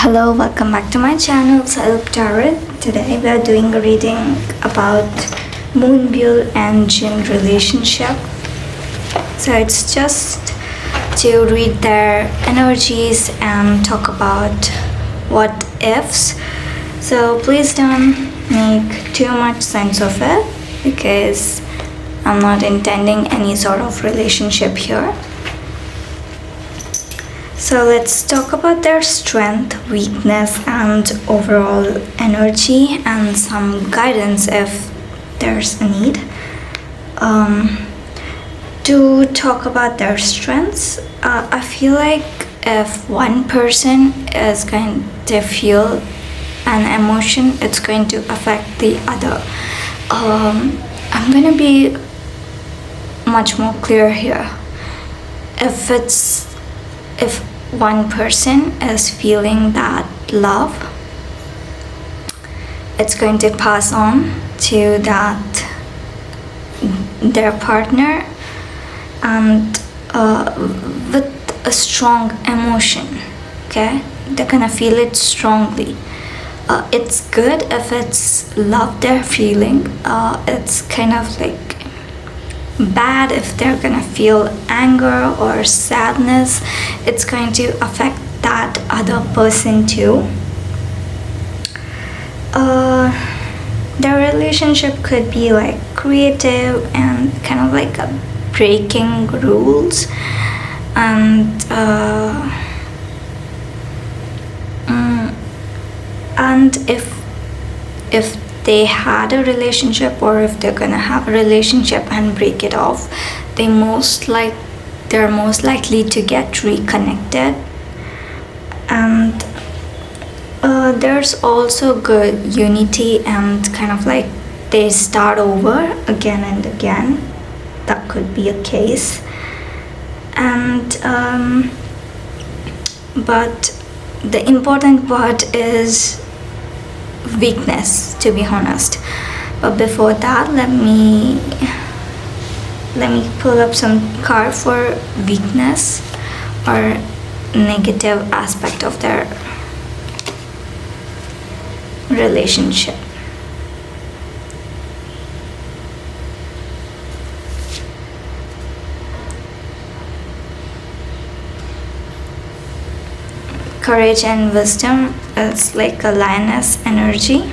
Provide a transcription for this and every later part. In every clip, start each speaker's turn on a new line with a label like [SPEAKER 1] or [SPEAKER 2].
[SPEAKER 1] Hello, welcome back to my channel Self Tarot. Today we are doing a reading about Moonbyul and Jin relationship. So it's just to read their energies and talk about what ifs. So please don't make too much sense of it because I'm not intending any sort of relationship here. So let's talk about their strength, weakness, and overall energy, and some guidance if there's a need. To talk about their strengths, I feel like if one person is going to feel an emotion, it's going to affect the other. I'm going to be much more clear here. If one person is feeling that love, it's going to pass on to their partner, and with a strong emotion. Okay, they're gonna feel it strongly. It's good if it's love they're feeling. It's kind of like bad if they're gonna feel anger or sadness. It's going to affect that other person too. Their relationship could be like creative and kind of like a breaking rules, and if they had a relationship, or if they're gonna have a relationship and break it off, they're most likely to get reconnected. And there's also good unity and kind of like they start over again and again. That could be a case. And but the important part is weakness, to be honest. But before that, let me pull up some card for weakness or negative aspect of their relationship. Courage and wisdom is like a lioness energy.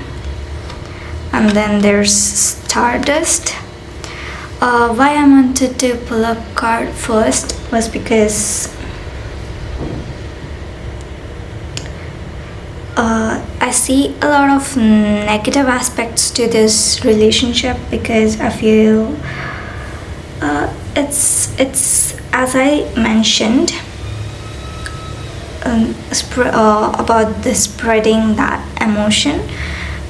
[SPEAKER 1] And then there's stardust. Why I wanted to pull up card first was because I see a lot of negative aspects to this relationship, because I feel it's as I mentioned about the spreading that emotion.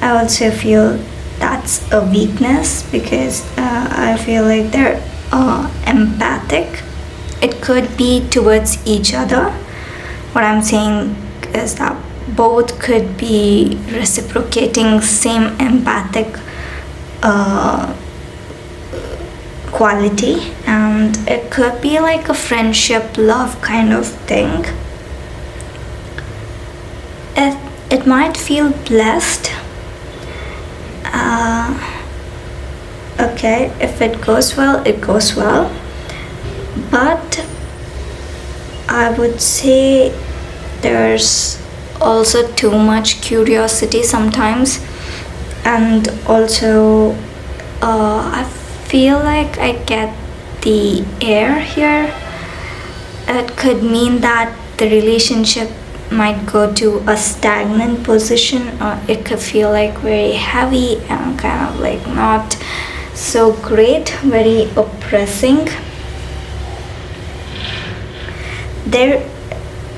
[SPEAKER 1] I also feel that's a weakness, because I feel like they're empathic. It could be towards each other. What I'm saying is that both could be reciprocating same empathic quality, and it could be like a friendship love kind of thing. It might feel blessed. Okay, if it goes well, it goes well. But I would say there's also too much curiosity sometimes. And also, I feel like I get the air here. It could mean that the relationship might go to a stagnant position, or it could feel like very heavy and kind of like not so great, very oppressing. There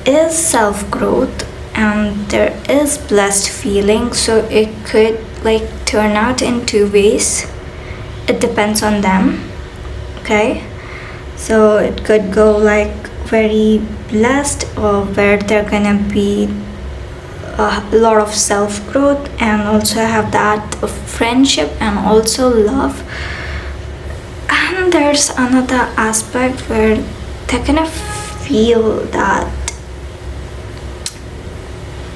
[SPEAKER 1] is self-growth and there is blessed feeling, so it could like turn out in two ways. It depends on them. Okay, so it could go like very blessed, or where they're gonna be a lot of self-growth and also have that of friendship and also love. And there's another aspect where they're gonna feel that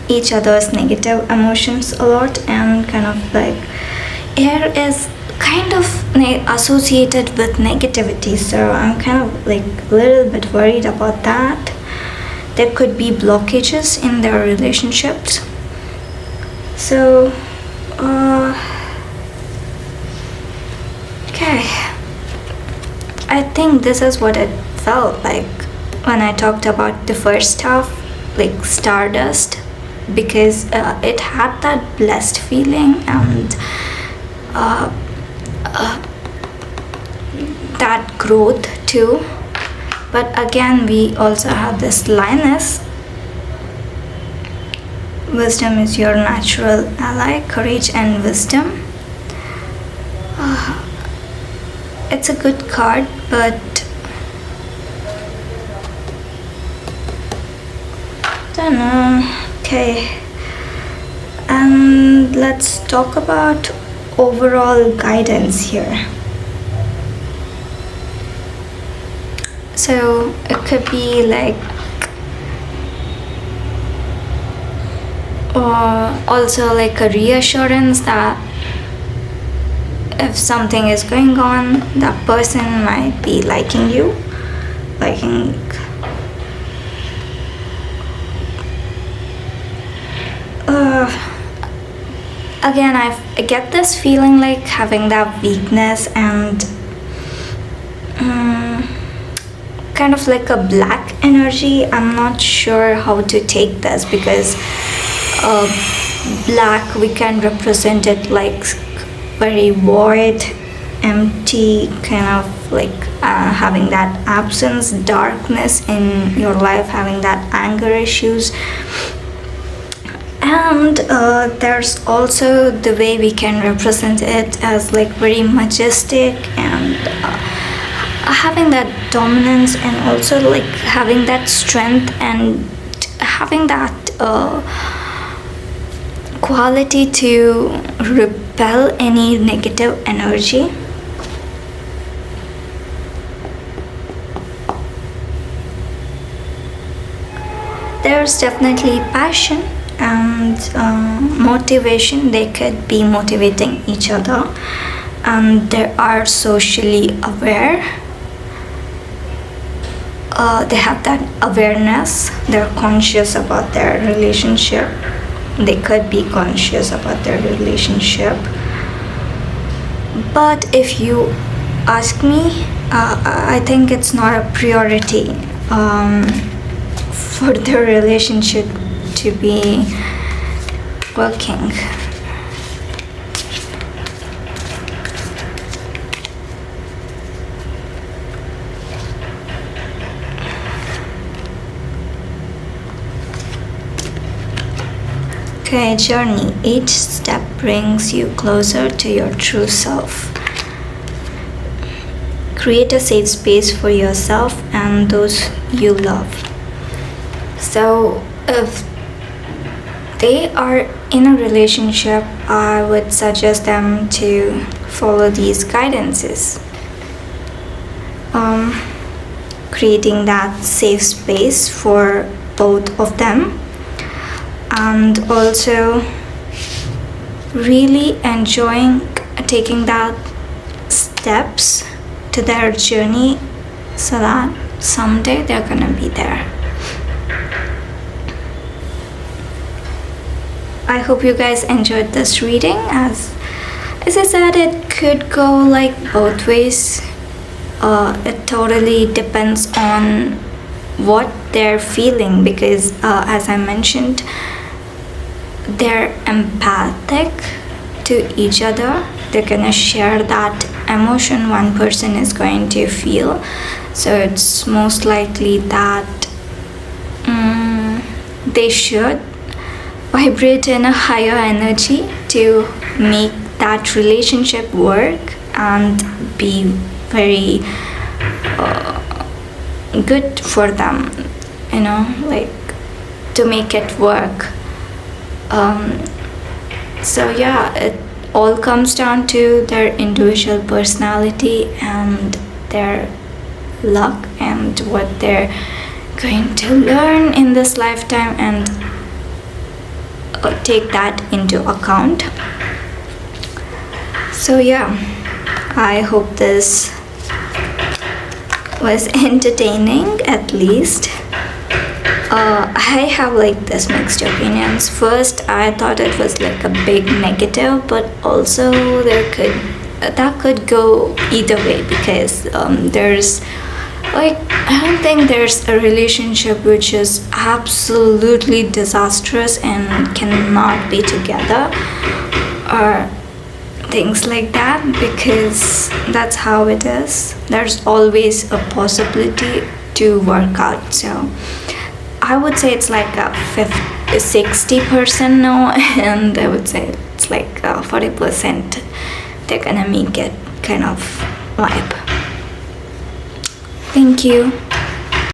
[SPEAKER 1] each other's negative emotions a lot, and kind of like air is kind of associated with negativity, so I'm kind of like a little bit worried about that. There could be blockages in their relationships. So okay, I think this is what it felt like when I talked about the first half, like Stardust, because it had that blessed feeling and that growth too. But again, we also have this Linus. Wisdom is your natural ally, courage and wisdom. It's a good card, but don't know. Okay, and let's talk about overall guidance here. So it could be like also like a reassurance that if something is going on, that person might be liking you, liking again, I get this feeling like having that weakness and kind of like a black energy. I'm not sure how to take this, because black, we can represent it like very void, empty, kind of like having that absence, darkness in your life, having that anger issues. And there's also the way we can represent it as like very majestic and having that dominance, and also like having that strength and having that quality to repel any negative energy. There's definitely passion and motivation. They could be motivating each other, and they are socially aware. They have that awareness. They're conscious about their relationship. They could be conscious about their relationship. But if you ask me, I think it's not a priority for the relationship to be working. Okay, journey. Each step brings you closer to your true self. Create a safe space for yourself and those you love. So, if they are in a relationship, I would suggest them to follow these guidances. Creating that safe space for both of them, and also really enjoying taking that steps to their journey, so that someday they're gonna be there. I hope you guys enjoyed this reading. As I said, it could go like both ways. It totally depends on what they're feeling, because as I mentioned, they're empathic to each other. They're gonna share that emotion one person is going to feel. So it's most likely that they should vibrate in a higher energy to make that relationship work and be very good for them, you know, like to make it work. So yeah, it all comes down to their individual personality and their luck and what they're going to learn in this lifetime, and take that into account. So yeah, I hope this was entertaining at least. I have like this mixed opinions. First, I thought it was like a big negative, but also that could go either way, because there's like, I don't think there's a relationship which is absolutely disastrous and cannot be together, or things like that, because that's how it is. There's always a possibility to work out. So I would say it's like a 60% no, and I would say it's like 40% they're gonna make it kind of vibe. Thank you.